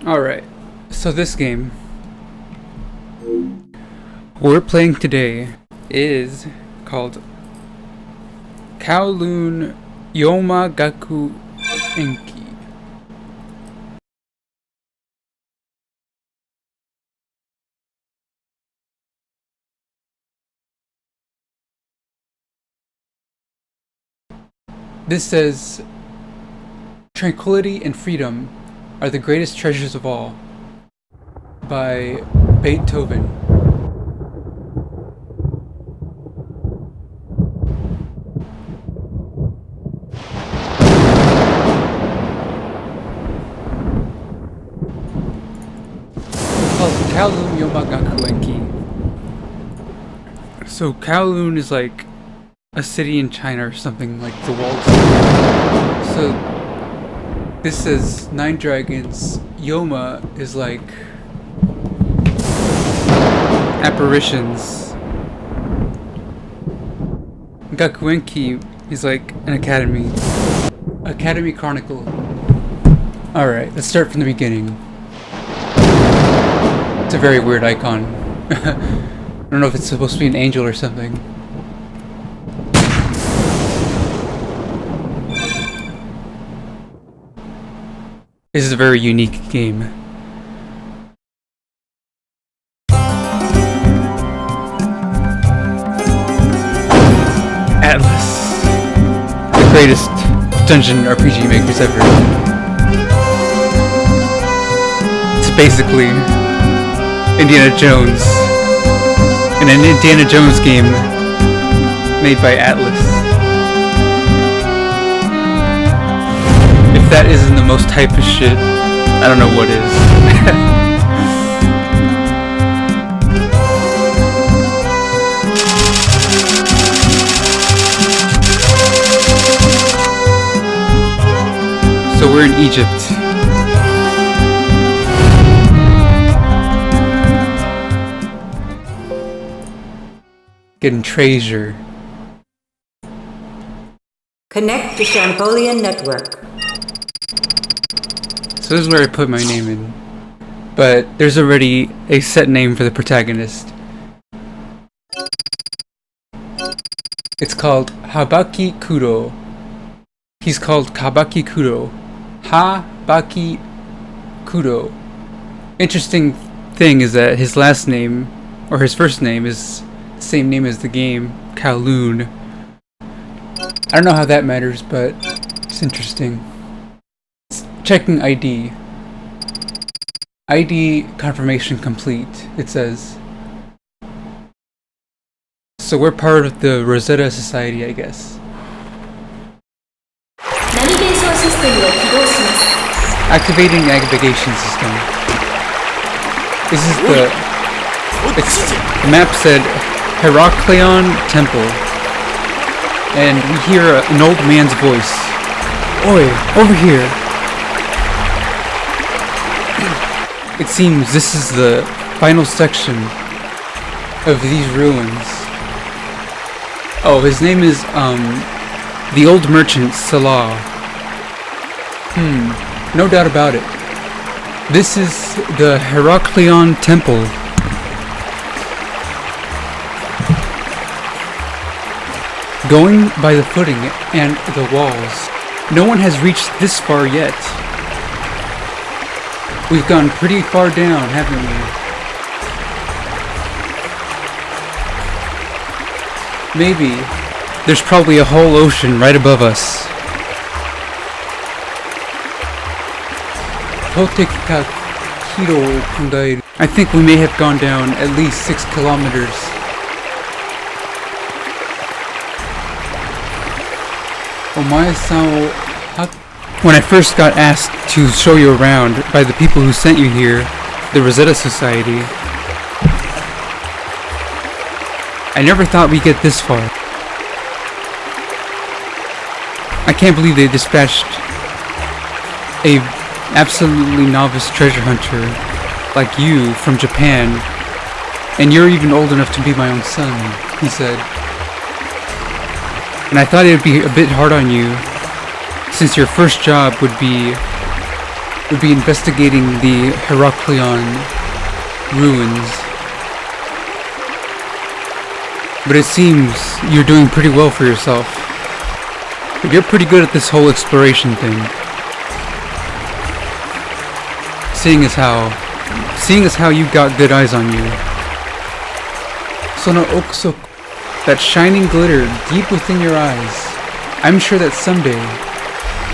Alright, so this game we're playing today is called Kowloon Youma Gakuenki. This says, tranquility and freedom are the greatest treasures of all, by Beethoven. Oh, Kowloon Youma Gakuenki. So Kowloon is like a city in China or something, like the walled city. So this says 9 dragons. Youma is like apparitions. Gakuenki is like an academy. Academy Chronicle. Alright, let's start from the beginning. It's a very weird icon. I don't know if it's supposed to be an angel or something. This is a very unique game. Atlas. The greatest dungeon RPG makers ever. It's basically Indiana Jones in an Indiana Jones game made by Atlas. If that isn't the most hypest shit, I don't know what is. So we're in Egypt. Getting treasure. Connect to Champollion Network. So this is where I put my name in. But there's already a set name for the protagonist. It's called Habaki Kuro. He's called Kabaki Kuro. Habaki Kuro. Interesting thing is that his last name, or his first name, is the same name as the game, Kowloon. I don't know how that matters, but it's interesting. Checking ID. ID confirmation complete, it says. So we're part of the Rosetta Society, I guess. Activating navigation system. This is the map said Heraklion Temple. And we hear an old man's voice. Oi, over here. It seems this is the final section of these ruins. Oh, his name is, the old merchant, Salah. No doubt about it. This is the Heraklion Temple. Going by the footing and the walls, no one has reached this far yet. We've gone pretty far down, haven't we? Maybe. There's probably a whole ocean right above us. I think we may have gone down at least 6 kilometers. When I first got asked to show you around by the people who sent you here, the Rosetta Society, I never thought we'd get this far. I can't believe they dispatched a absolutely novice treasure hunter like you from Japan, and you're even old enough to be my own son, he said. And I thought it would be a bit hard on you, since your first job would be would be investigating the Heraklion ruins. But it seems you're doing pretty well for yourself. But you're pretty good at this whole exploration thing. Seeing as how you got good eyes on you. Sono okusoku, that shining glitter deep within your eyes. I'm sure that someday,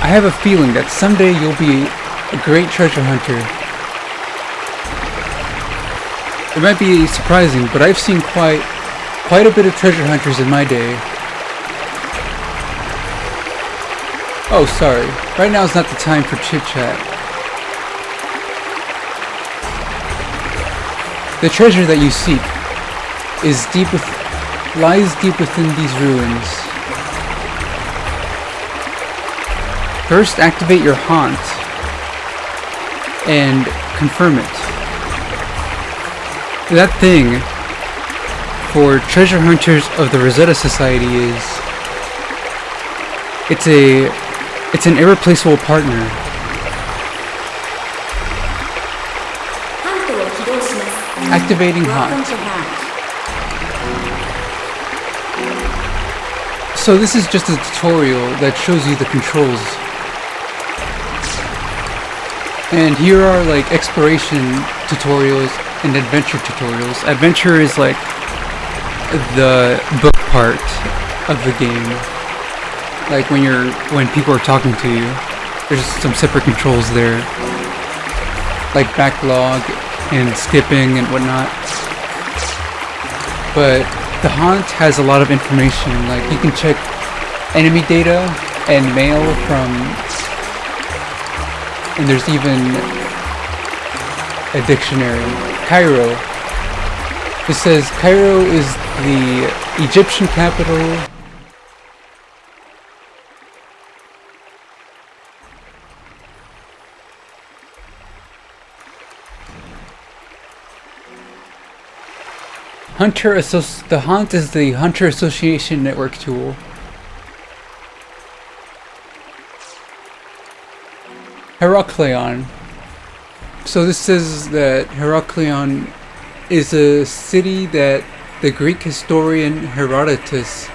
I have a feeling that someday you'll be a great treasure hunter. It might be surprising, but I've seen quite a bit of treasure hunters in my day. Oh, sorry. Right now is not the time for chit-chat. The treasure that you seek lies deep within these ruins. First, activate your haunt and confirm it. That thing for treasure hunters of the Rosetta Society is it's an irreplaceable partner. Activating haunt. So this is just a tutorial that shows you the controls. And here are like exploration tutorials and adventure tutorials. Adventure is like the book part of the game. Like when people are talking to you, there's some separate controls there. Like backlog and skipping and whatnot. But the haunt has a lot of information. Like you can check enemy data and mail from, and there's even a dictionary. Cairo. It says Cairo is the Egyptian capital. The haunt is the Hunter Association Network tool. Heraklion. So this says that Heraklion is a city that the Greek historian Herodotus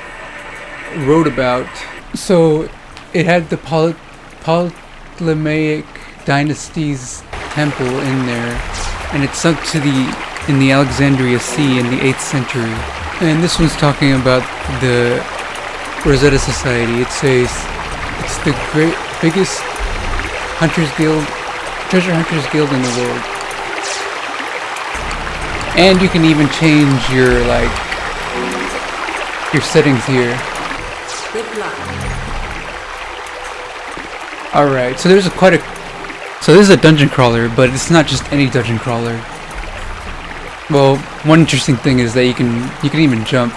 wrote about. So it had the Ptolemaic dynasty's temple in there, and it sunk in the Alexandria Sea in the 8th century. And this one's talking about the Rosetta Society. It's the biggest treasure hunters guild in the world. And you can even change your settings here. Good luck. Alright, so so this is a dungeon crawler, but it's not just any dungeon crawler. Well, one interesting thing is that you can even jump.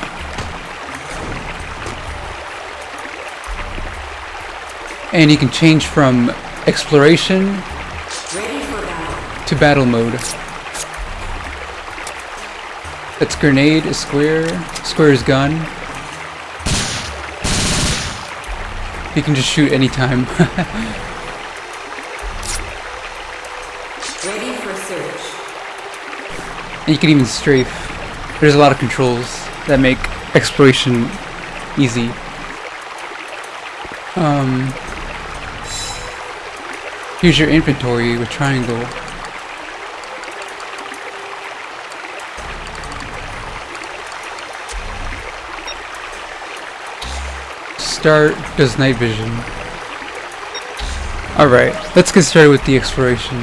And you can change from exploration to battle mode. That's grenade is square, square is gun. You can just shoot anytime. Ready for search. And you can even strafe. There's a lot of controls that make exploration easy. Here's your inventory with triangle. Start does night vision. Alright, let's get started with the exploration.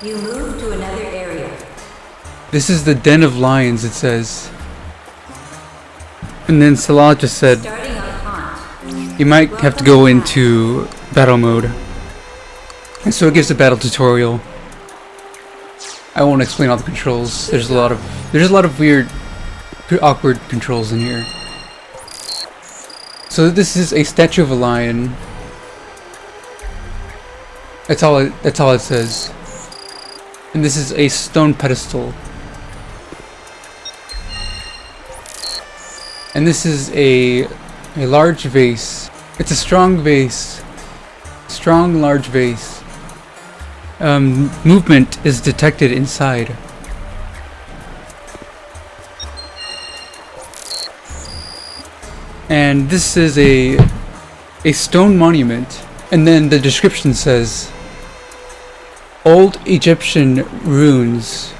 You move to another area. This is the Den of Lions, it says. And then Salah just said, Starting on haunt. you might have to go into battle mode. And so it gives a battle tutorial. I won't explain all the controls. There's a lot of weird, awkward controls in here. So this is a statue of a lion. That's all it says. And this is a stone pedestal. And this is a A large vase. It's a strong vase. Strong, large vase. Movement is detected inside. And this is a stone monument. And then the description says, old Egyptian runes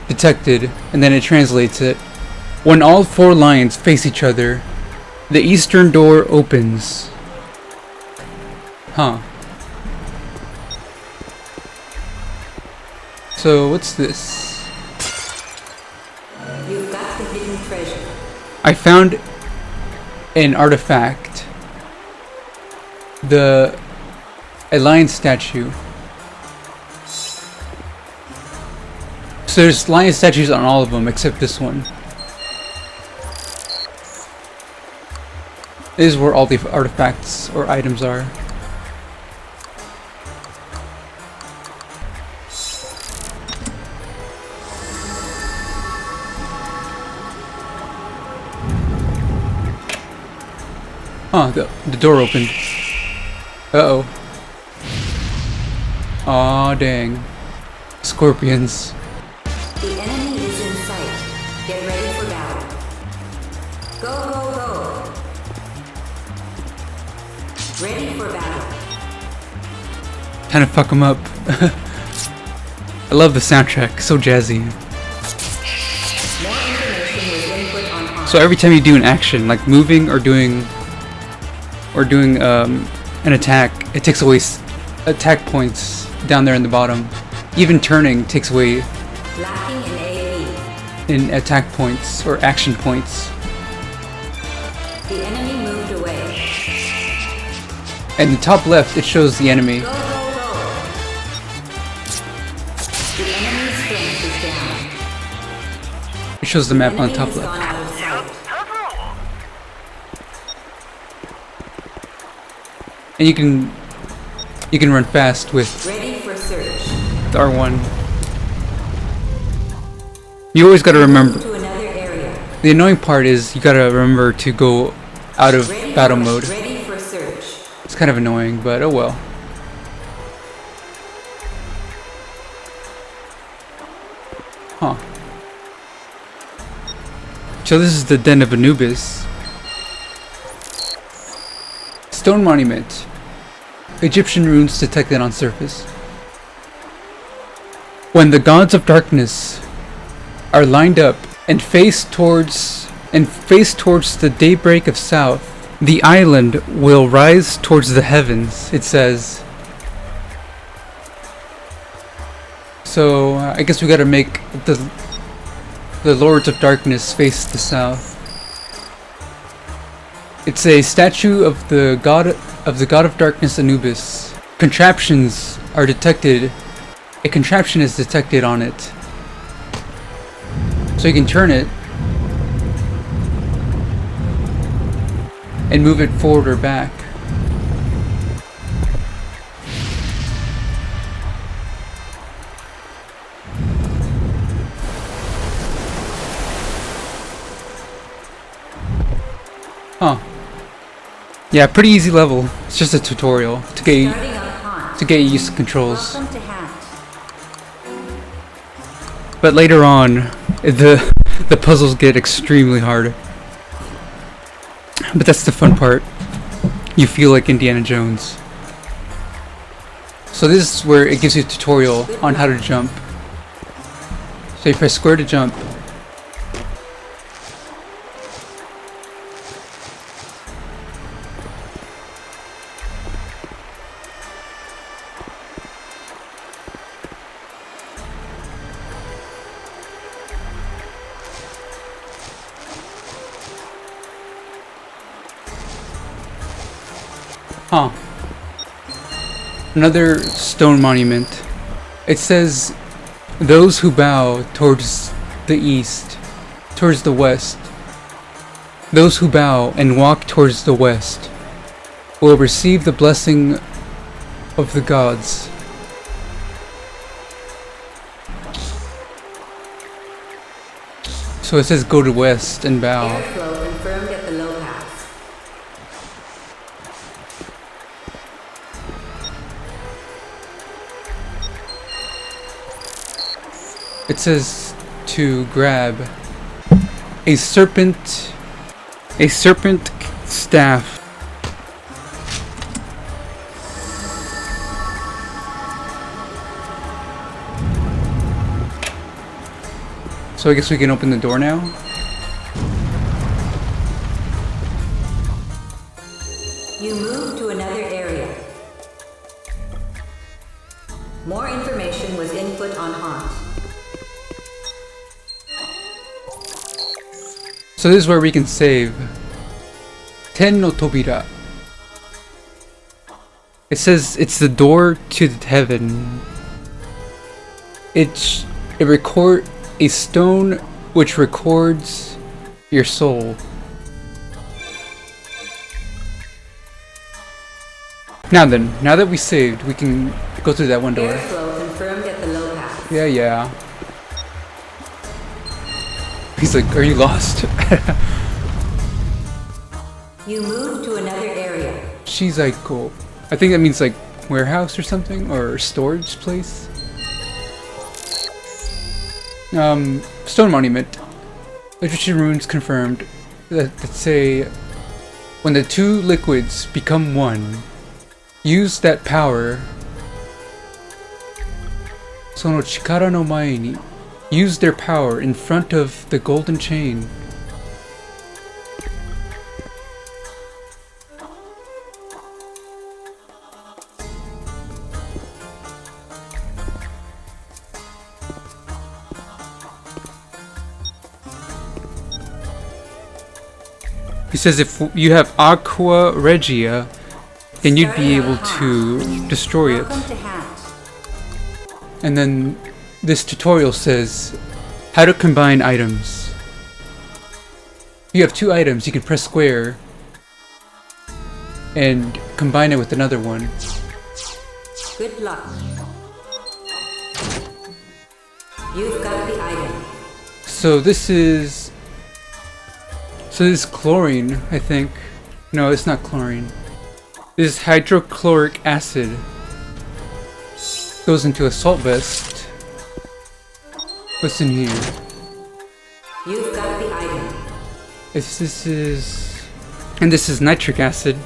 detected, and then it translates it. When all four lines face each other, the eastern door opens. Huh. So what's this? You've got the hidden treasure. I found an artifact. A lion statue. So there's lion statues on all of them except this one. This is where all the artifacts or items are. Oh, the door opened. Uh-oh. Aw, dang. Scorpions. The enemy is in sight. Get ready for battle. Go, go, go. Ready for battle. Kind of fuck them up. I love the soundtrack. So jazzy. More information was input on. So every time you do an action, like moving or doing an attack, it takes away attack points down there in the bottom. Even turning takes away Lacking in AE. in attack points or action points. The enemy moved away. And the top left, it shows the enemy. Go, go, go. The enemy's strength is down. It shows the map on the Enemy top has left. gone out of sight. And you can run fast with Ready for search. the R1. You always gotta remember. To another area. The annoying part is you gotta remember to go out of battle mode. Ready for search. It's kind of annoying, but oh well. Huh. So this is the Den of Anubis. Stone monument. Egyptian runes detected on surface. When the gods of darkness are lined up and face towards the daybreak of south, the island will rise towards the heavens, it says. So I guess we gotta make the lords of darkness face the south. It's a statue of the god of darkness Anubis. Contraptions are detected. A contraption is detected on it. So you can turn it and move it forward or back. Huh. Yeah, pretty easy level. It's just a tutorial to Starting up hot. get used to controls. Welcome to Hat. But later on, the puzzles get extremely hard. But that's the fun part. You feel like Indiana Jones. So this is where it gives you a tutorial on how to jump. So you press square to jump. Huh. Another stone monument. It says, those who bow towards the east, towards the west, those who bow and walk towards the west will receive the blessing of the gods. So it says go to west and bow. Airflow confirmed at the low pass. It says to grab a serpent staff. So I guess we can open the door now. You move to another area. More information was input on Haunt. So this is where we can save. Ten no Tobira. It says it's the door to heaven. It record a stone which records your soul. Now then, now that we saved, we can go through that one door. Airflow confirmed at the low pass. Yeah. He's like, are you lost? You move to another area. She's like, cool. I think that means like warehouse or something, or storage place. Stone monument. Literature runes confirmed that say when the two liquids become one, use that power. Sono chikara no mae ni. Use their power in front of the golden chain. He says if you have Aqua Regia, then you'd be able to destroy it. Welcome to Hat. And then this tutorial says how to combine items. If you have two items, you can press square and combine it with another one. Good luck. You've got the item. So this is chlorine, I think. No, it's not chlorine. This is hydrochloric acid. Goes into a salt vest. What's in here? You've got the item. This is nitric acid.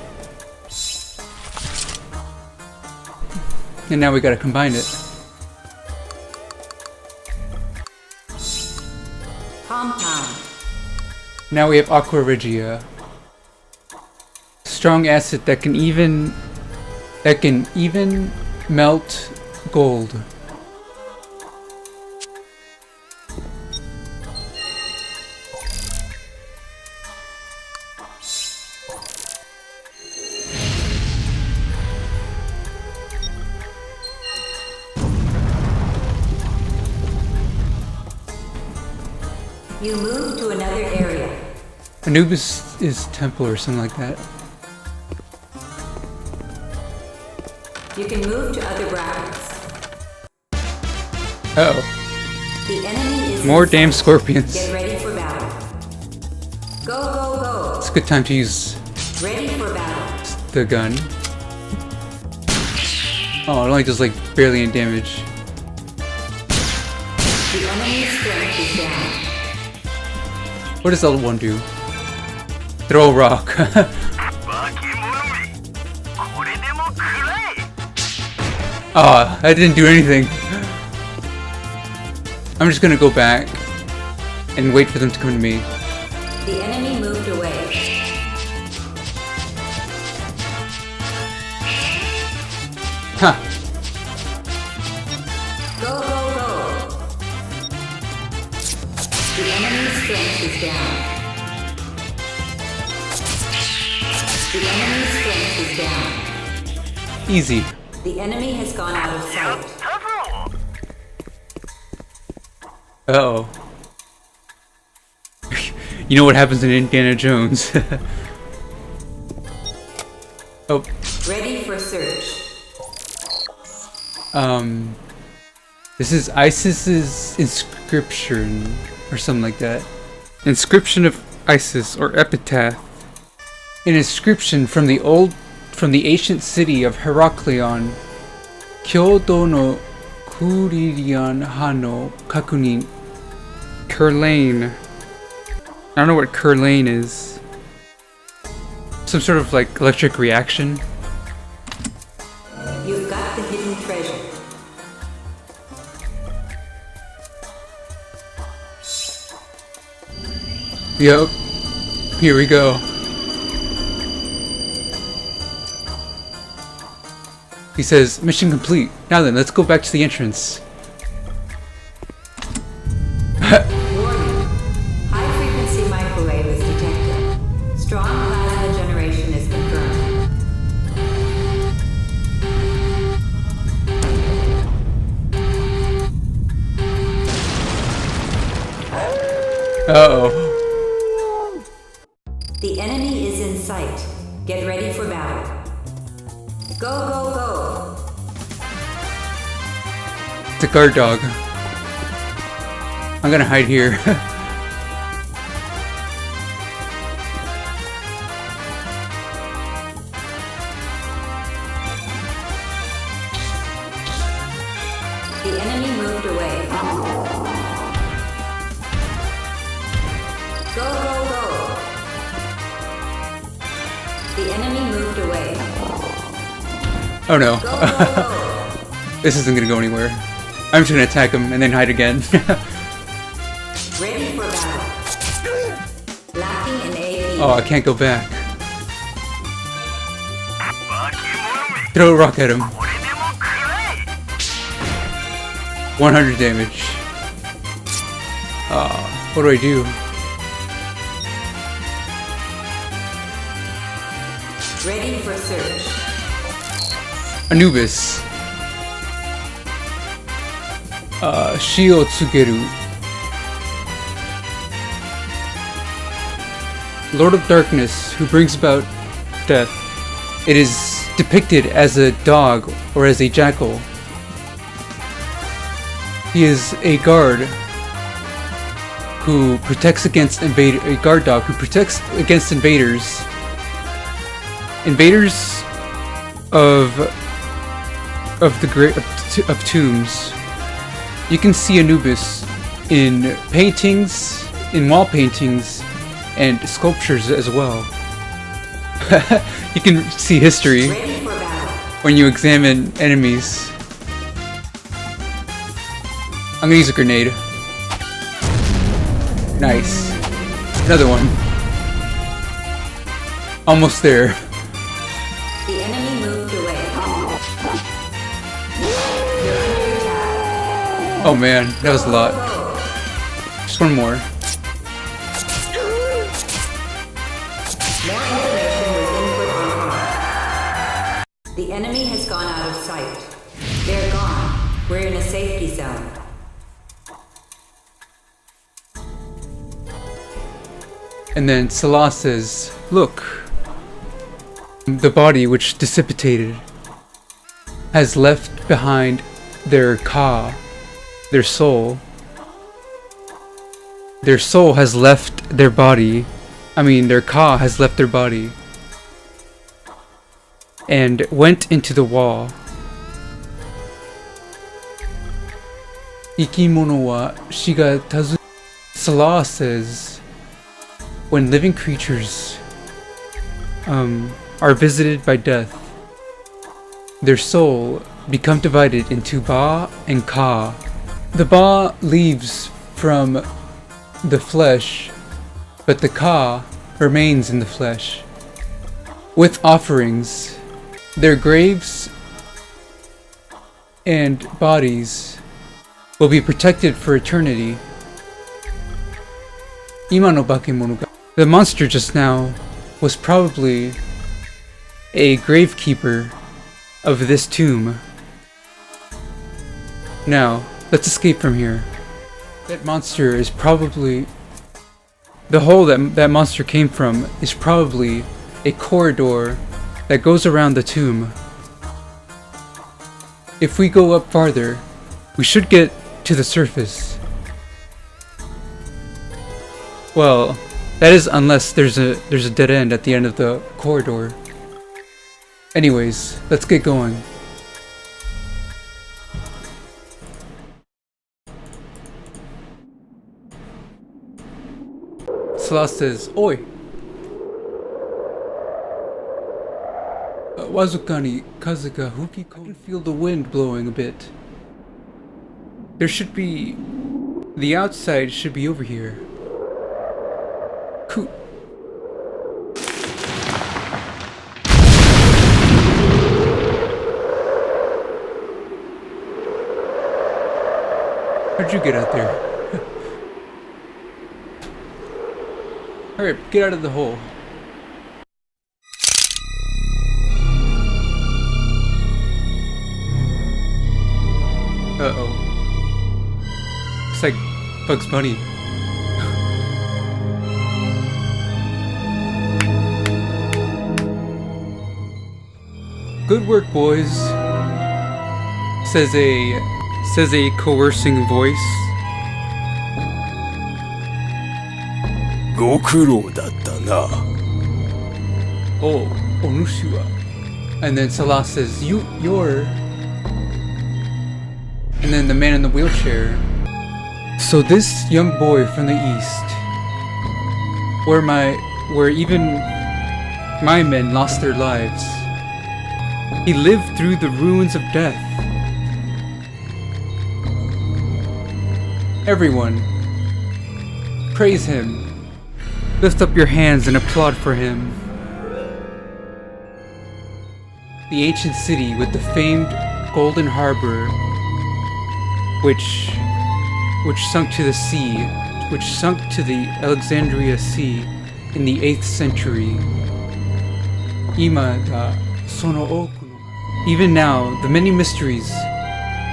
And now we gotta combine it. Compound. Now we have Aqua Regia. Strong acid that can even melt gold. You move to another area. Anubis is temple or something like that. You can move to other brackets. Uh-oh. The enemy is More in damn sight. scorpions. Get ready for battle. Go, go, go. It's a good time to use Ready for battle. the gun. Oh, it only does like barely any damage. The enemy's strength is down. What does L1 do? Throw a rock. Ah, I didn't do anything. I'm just gonna go back and wait for them to come to me. The enemy moved away. Huh. Go, go, go. The enemy's strength is down. The enemy's strength is down. Easy. The enemy has gone out of sight. Uh-oh. You know what happens in Indiana Jones. Oh. Ready for search. This is Isis's inscription, or something like that. Inscription of Isis, or epitaph. An inscription from the ancient city of Heraklion. Kyodo no Furidian Hano Kakunin Kurlane. I don't know what Kurlane is. Some sort of like electric reaction. You've got the hidden treasure. Yep. Here we go. He says, mission complete. Now then, let's go back to the entrance. Warning. High-frequency microwave is detected. Strong plasma generation is confirmed. Uh-oh. The enemy is in sight. Get ready for battle. Go, go, go! It's a guard dog. I'm gonna hide here. The enemy moved away. Go, go, go! The enemy moved away. Oh no. Go, go, go! This isn't gonna go anywhere. I'm just gonna attack him and then hide again. Ready for battle. Lacking in AP. Oh, I can't go back. Throw a rock at him. 100 damage. What do I do? Ready for search. Anubis. Shio Tsugeru. Lord of Darkness, who brings about death. It is depicted as a dog or as a jackal. He is a guard who protects against a guard dog who protects against invaders. Invaders of the great of tombs. You can see Anubis in paintings, in wall paintings, and sculptures as well. You can see history Ready for battle. when you examine enemies. I'm gonna use a grenade. Nice. Another one. Almost there. The enemy moved away. You're under attack. Oh man, that was a lot. Just one more. More information was input on card. The enemy has gone out of sight. They're gone. We're in a safety zone. And then Salah says, look, the body which dissipated has left behind their ka, their soul. Their soul has left their body. I mean, their ka has left their body and went into the wall. Ikimono wa shiga tazu. Salah says, when living creatures are visited by death, their soul become divided into ba and ka. The ba leaves from the flesh, but the ka remains in the flesh. With offerings, their graves and bodies will be protected for eternity. Ima no bakemono ga. The monster just now was probably a gravekeeper of this tomb. Now, let's escape from here. That monster is probably... The hole that monster came from is probably a corridor that goes around the tomb. If we go up farther, we should get to the surface. Well, that is unless there's a dead end at the end of the corridor. Anyways, let's get going. Salah says, Oi! Wazukani Kazuka Huki, I can feel the wind blowing a bit. There should be... The outside should be over here. Cool. How'd you get out there? Hurry up, get out of the hole. Uh-oh. It's like Bugs Bunny. Good work, boys, says a coercing voice. ご苦労だったな。 Oh, Onushiwa. And then Salah says, you're... And then the man in the wheelchair. So this young boy from the east, where even my men lost their lives, he lived through the ruins of death. Everyone, praise him. Lift up your hands and applaud for him. The ancient city with the famed Golden Harbor, which sunk to the sea, which sunk to the Alexandria Sea in the 8th century. Even now, the many mysteries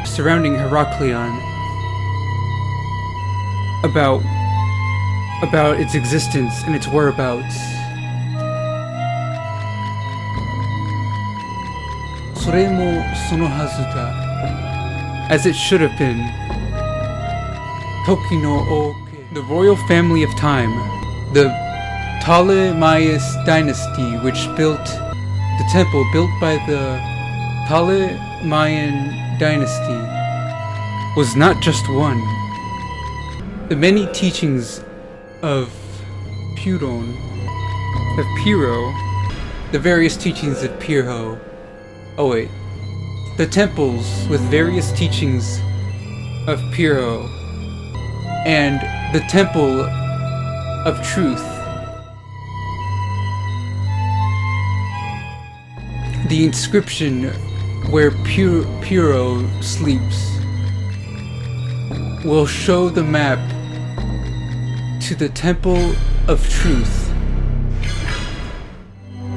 surrounding Heraklion about its existence and its whereabouts. As it should have been. Toki no Oke, the royal family of time, the Ptolemaios dynasty, which built the temple built by the Ptolemaian dynasty, was not just one. The many teachings of Piro, the various teachings of Piro. Oh wait, the temples with various teachings of Piro and the temple of truth. The inscription where Piro sleeps will show the map to the temple of truth.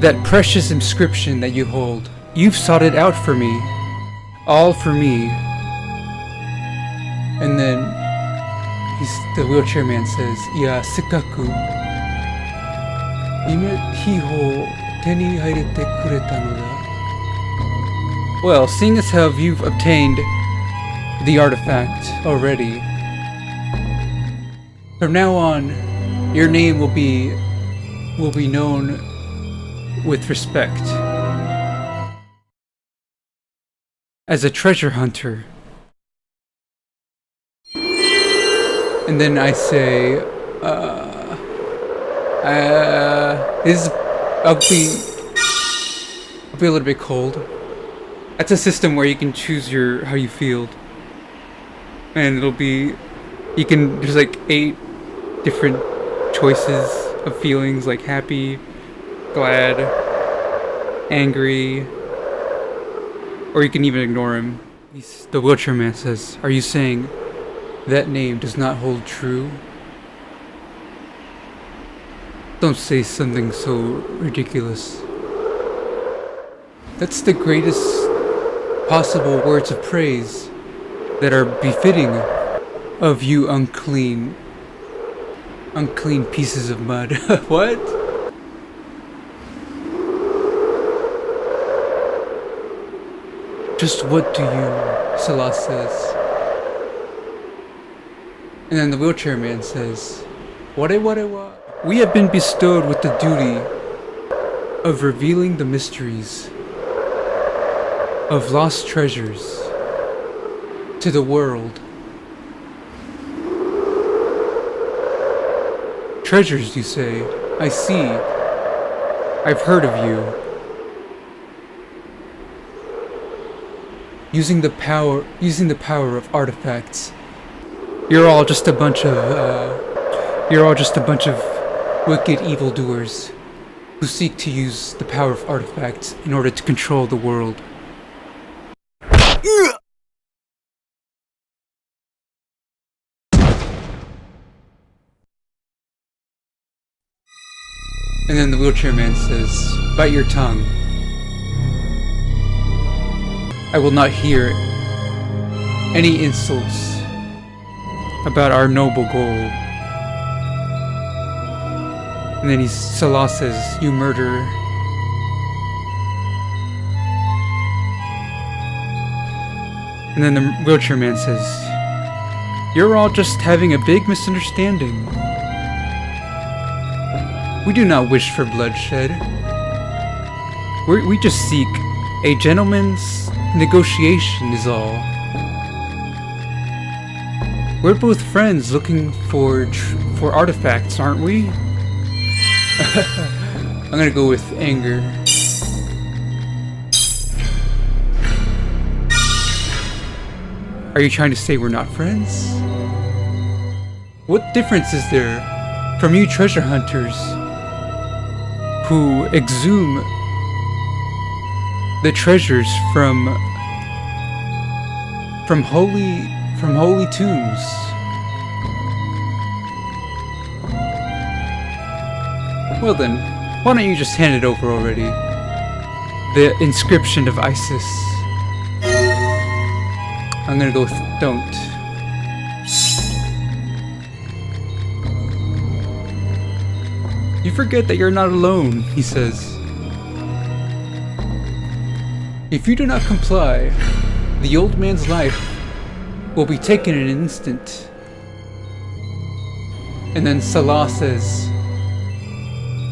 That precious inscription that you hold, you've sought it out for me, all for me. And then the wheelchair man says, "Ya sekaku ime hiho teni hairete kureta no da." Well, seeing as how you've obtained the artifact already, from now on, your name will be known with respect as a treasure hunter. And then I say, I'll be a little bit cold. That's a system where you can choose how you feel, and there's like 8 different choices of feelings, like happy, glad, angry, or you can even ignore him. The wheelchair man says, "Are you saying that name does not hold true? Don't say something so ridiculous. That's the greatest possible words of praise that are befitting of you unclean pieces of mud." What? Just what do you, Salah says. And then the wheelchair man says, "What? We have been bestowed with the duty of revealing the mysteries of lost treasures to the world. Treasures, you say? I see. I've heard of you. Using the power of artifacts. You're all just a bunch of wicked evildoers who seek to use the power of artifacts in order to control the world. And then the wheelchair man says, "Bite your tongue. I will not hear any insults about our noble goal." And then Salah says, "You murderer." And then the wheelchair man says, "You're all just having a big misunderstanding. We do not wish for bloodshed. We just seek a gentleman's negotiation is all. We're both friends looking for artifacts, aren't we?" I'm gonna go with anger. Are you trying to say we're not friends? What difference is there from you treasure hunters who exhume the treasures from holy tombs? Well then, why don't you just hand it over already? The inscription of Isis. I'm gonna go with don't. You forget that you're not alone, he says. If you do not comply, the old man's life will be taken in an instant. And then Salah says,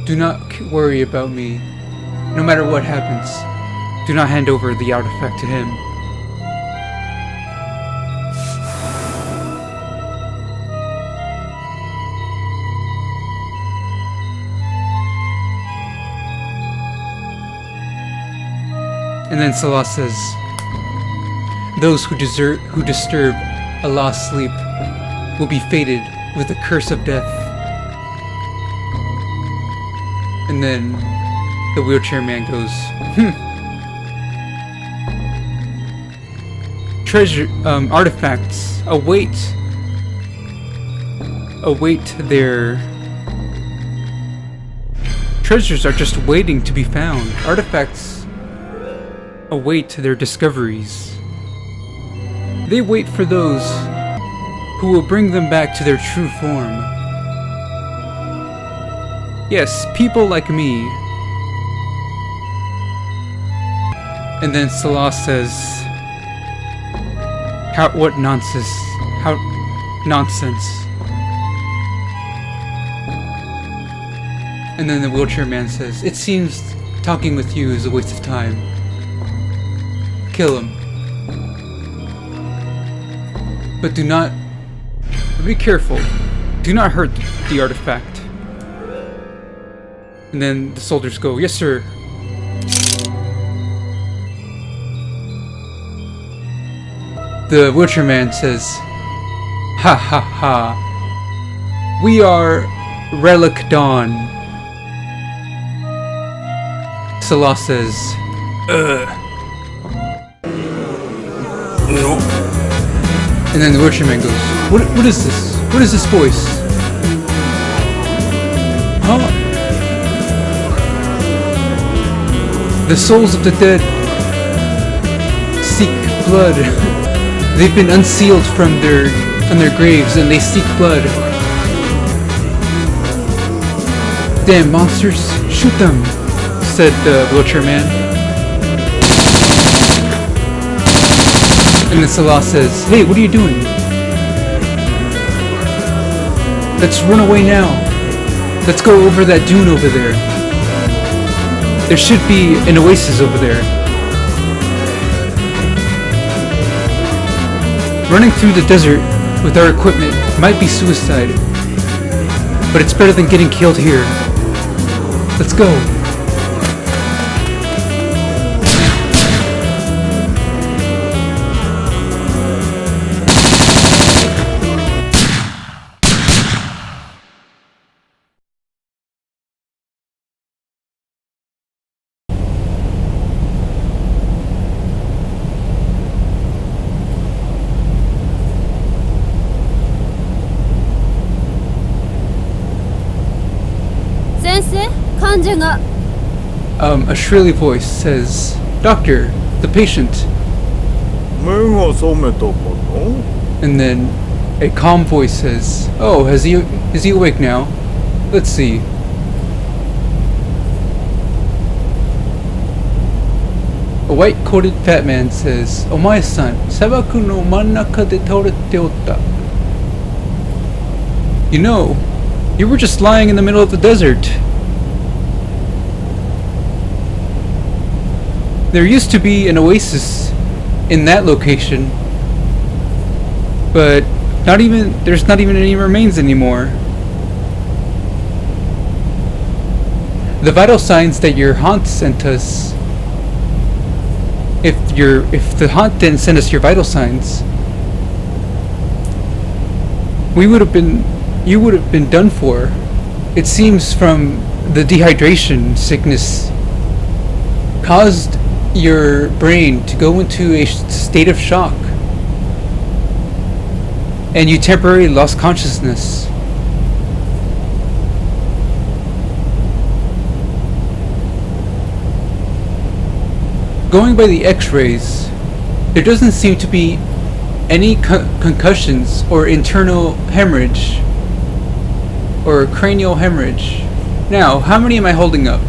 "Do not worry about me. No matter what happens, do not hand over the artifact to him." And then Salah says, "Those who disturb Allah's sleep will be fated with the curse of death." And then the wheelchair man goes, "Treasure, artifacts await their treasures are just waiting to be found. Artifacts await their discoveries. They wait for those who will bring them back to their true form. Yes, people like me." And then Salah says, What nonsense. How nonsense." And then the wheelchair man says, "It seems talking with you is a waste of time. Kill him. But do not... be careful. Do not hurt the artifact." And then the soldiers go, "Yes, sir." The wheelchair man says, "Ha ha ha. We are Relic Dawn." Salah says, No. And then the wheelchair man goes, What is this? What is this voice? Huh? The souls of the dead seek blood. They've been unsealed from their graves and they seek blood. Damn monsters, shoot them, said the wheelchair man. And then Salah says, "Hey, what are you doing? Let's run away now. Let's go over that dune over there. There should be an oasis over there." Running through the desert with our equipment might be suicide. but it's better than getting killed here. Let's go. A shrilly voice says, "Doctor, the patient." And then a calm voice says, "Oh, is he awake now? Let's see." A white-coated fat man says, "Omae-san, sabaku no mannaka de taorete otta." You know, you were just lying in the middle of the desert. There used to be an oasis in that location, but there's not even any remains anymore. The vital signs that your haunt sent us, if the haunt didn't send us your vital signs, you would have been done for. It seems from the dehydration sickness caused your brain to go into a state of shock, and you temporarily lost consciousness. Going by the x-rays, there doesn't seem to be any concussions or internal hemorrhage or cranial hemorrhage. Now, how many am I holding up?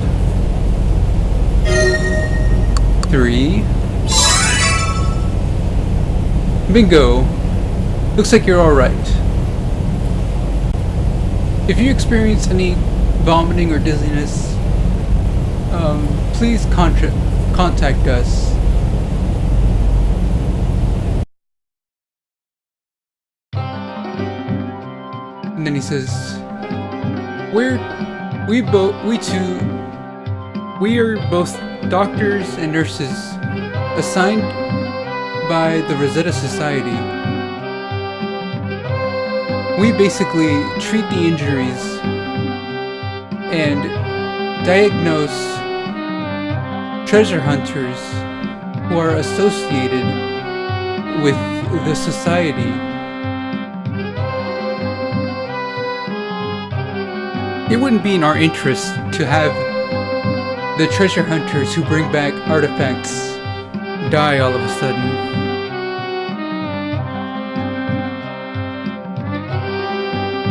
3. Bingo. Looks like you're alright. If you experience any vomiting or dizziness, please contact us. And then he says, we are both doctors and nurses assigned by the Rosetta Society. We basically treat the injuries and diagnose treasure hunters who are associated with the society. It wouldn't be in our interest to have the treasure hunters who bring back artifacts die all of a sudden.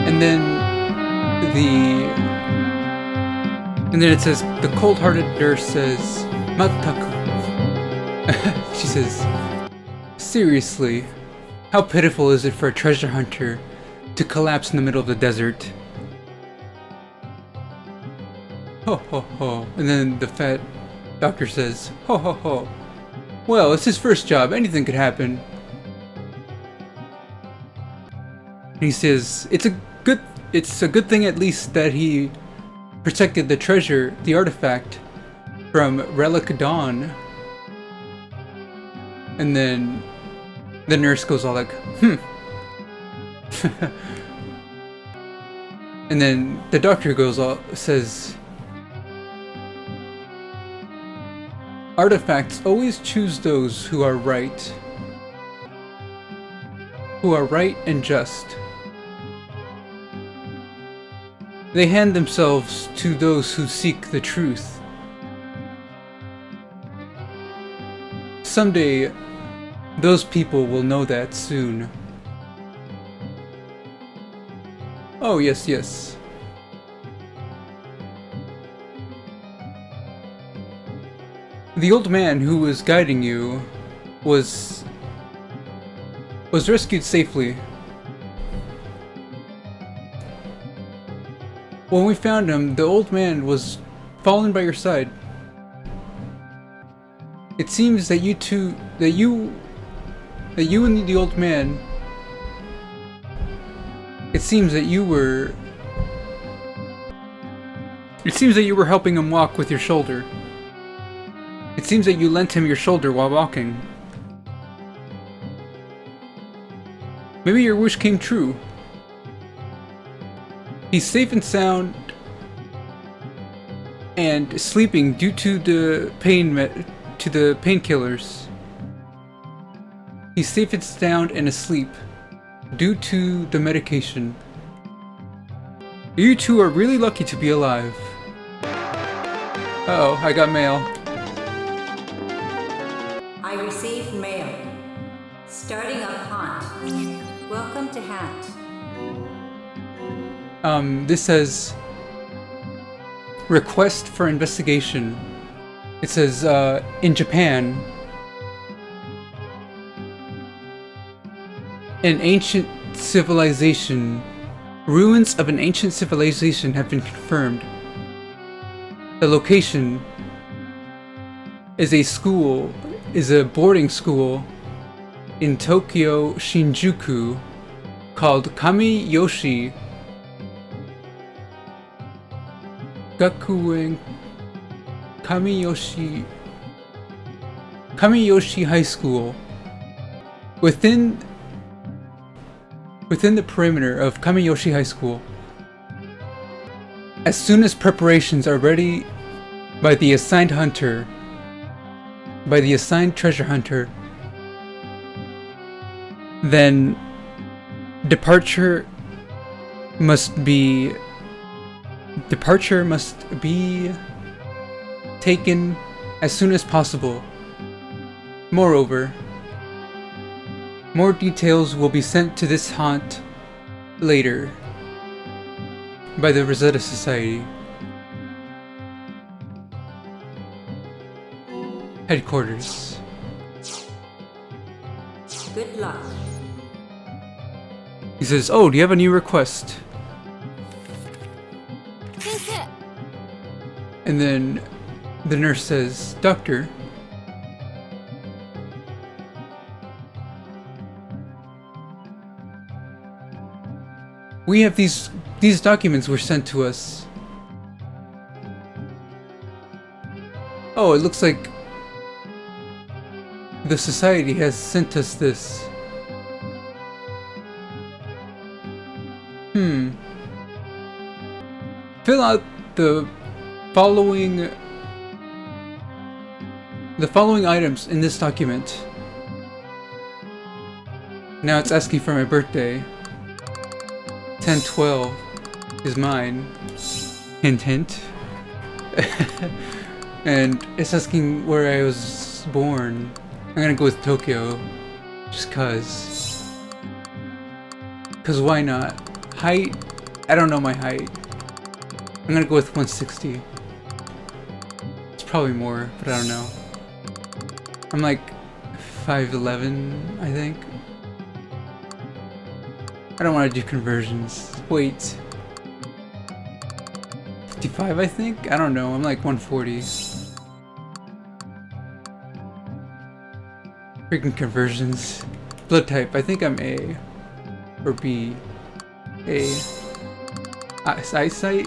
And then it says, the cold-hearted nurse says, "Mataku." She says, "Seriously, how pitiful is it for a treasure hunter to collapse in the middle of the desert?" Ho ho ho. And then the fat doctor says, "Ho ho ho. Well, it's his first job. Anything could happen." And he says, It's a good thing at least that he protected the treasure, the artifact, from Relic Dawn." And then the nurse goes all like, And then the doctor says, "Artifacts always choose those who are right and just. They hand themselves to those who seek the truth. Someday, those people will know that soon." Oh, yes, yes. The old man who was guiding you was rescued safely. When we found him, the old man was fallen by your side. It seems that you and the old man, it seems that you were It seems that you were helping him walk with your shoulder. It seems that you lent him your shoulder while walking. Maybe your wish came true. He's safe and sound and sleeping due to the painkillers. He's safe and sound and asleep due to the medication. You two are really lucky to be alive. Uh-oh, I got mail. I received mail. Starting up haunt. Welcome to Hat. This says request for investigation. It says, in Japan, an ancient civilization. Ruins of an ancient civilization have been confirmed. The location is a boarding school in Tokyo, Shinjuku, called Kamiyoshi Kamiyoshi High School. Within the perimeter of Kamiyoshi High School. As soon as preparations are ready by the assigned treasure hunter, then departure must be taken as soon as possible. Moreover, more details will be sent to this haunt later by the Rosetta Society. Headquarters. Good luck. He says, "Oh, do you have a new request?" And then the nurse says, "Doctor, we have these documents were sent to us." Oh, it looks like the society has sent us this. Fill out the following items in this document. Now it's asking for my birthday. 10/12 is mine. Hint hint. And it's asking where I was born. I'm gonna go with Tokyo. Just cause. Cause why not? Height? I don't know my height. I'm gonna go with 160. It's probably more, but I don't know. I'm like 5'11", I think. I don't want to do conversions. Wait. 55, I think? I don't know. I'm like 140. Freaking conversions. Blood type. I think I'm A. Or B. A. Eyesight?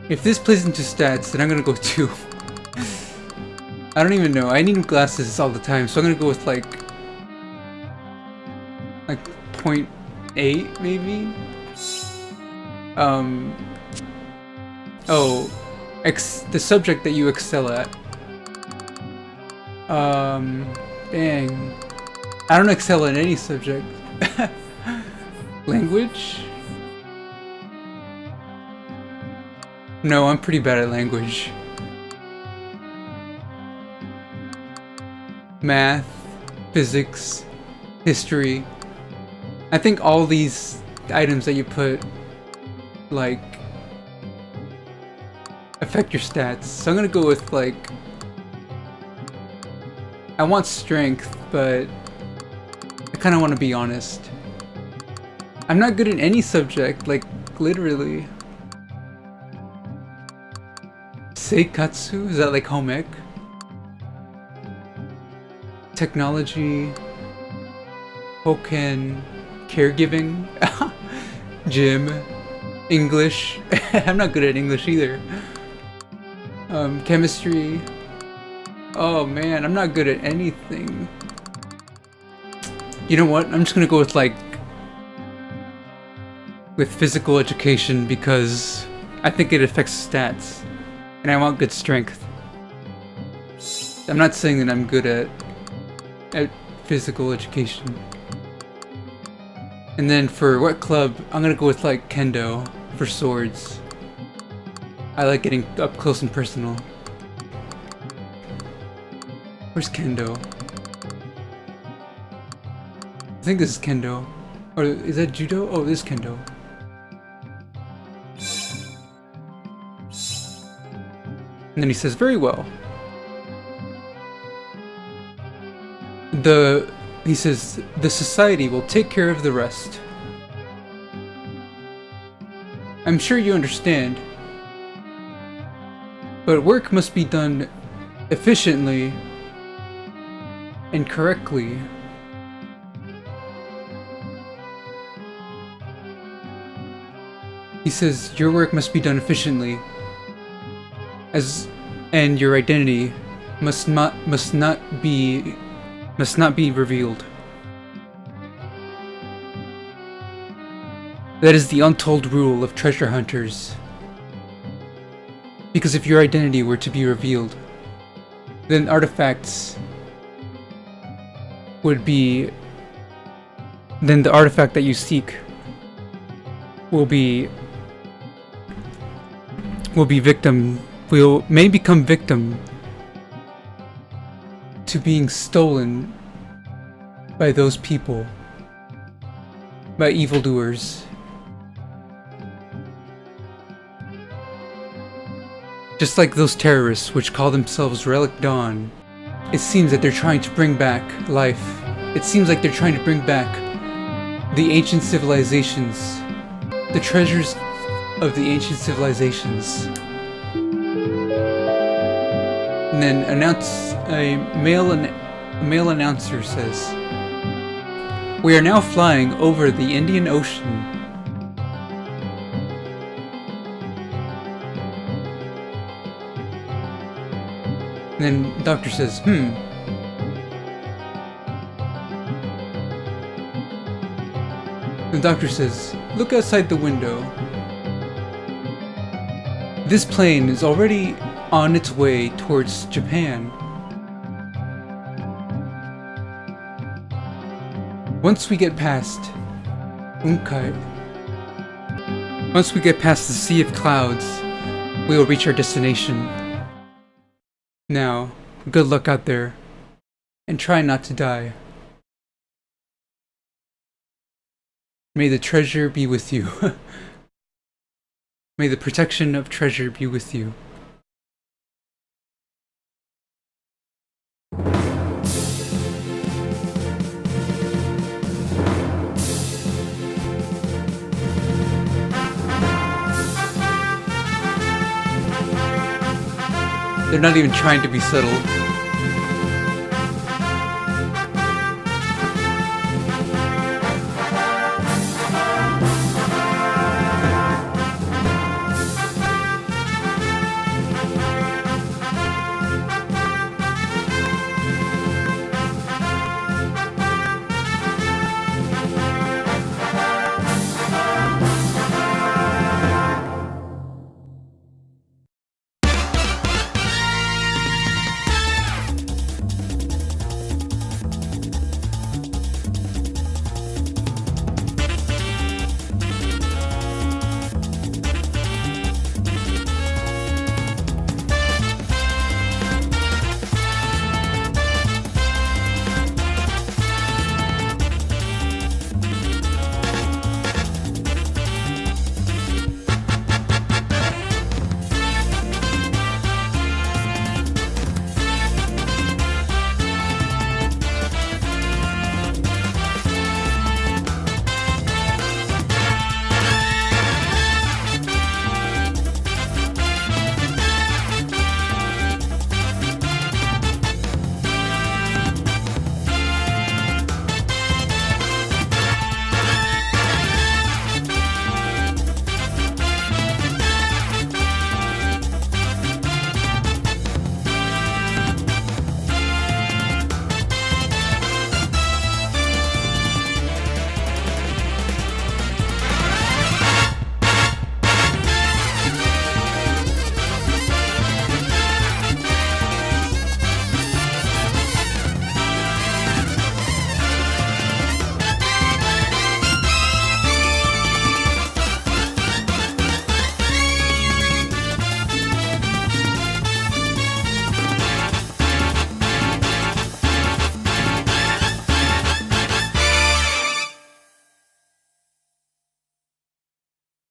If this plays into stats, then I'm gonna go 2. I don't even know. I need glasses all the time, so I'm gonna go with like 0.8 maybe? The subject that you excel at. Dang. I don't excel at any subject. Language? No, I'm pretty bad at language. Math, physics, history. I think all these items that you put, like, affect your stats. So I'm gonna go with, like, I want strength, but I kind of want to be honest. I'm not good at any subject, like, literally. Seikatsu? Is that like home ec? Technology. Hoken. Caregiving. Gym. English. I'm not good at English either. Chemistry. Oh man, I'm not good at anything. You know what? I'm just gonna go with with physical education because I think it affects stats, and I want good strength. I'm not saying that I'm good at physical education. And then for what club, I'm gonna go with kendo for swords. I like getting up close and personal. Where's kendo? I think this is kendo. Or is that judo? Oh, this is kendo. And then he says, very well. He says, the society will take care of the rest. I'm sure you understand. But work must be done efficiently and correctly. He says, your work must be done efficiently. And your identity must not be revealed. That is the untold rule of treasure hunters. Because if your identity were to be revealed, then artifacts would be... Then the artifact that you seek may become victim to being stolen by those people, by evildoers. Just like those terrorists which call themselves Relic Dawn, it seems that they're trying to bring back life. It seems like they're trying to bring back the ancient civilizations, the treasures of the ancient civilizations. And then a male announcer says, "We are now flying over the Indian Ocean." And then the doctor says, The doctor says, "Look outside the window. This plane is already on its way towards Japan. Once we get past the sea of clouds, we will reach our destination. Now, good luck out there, and try not to die. May the treasure be with you." May the protection of treasure be with you. They're not even trying to be subtle.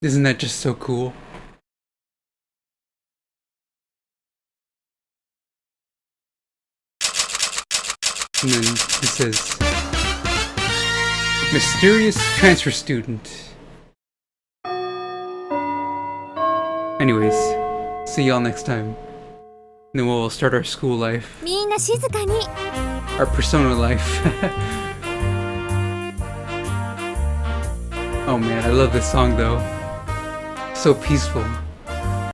Isn't that just so cool? And then it says, mysterious transfer student. Anyways, see y'all next time. And then we'll start our school life. みんな静かに Our persona life. Oh man, I love this song though. So peaceful.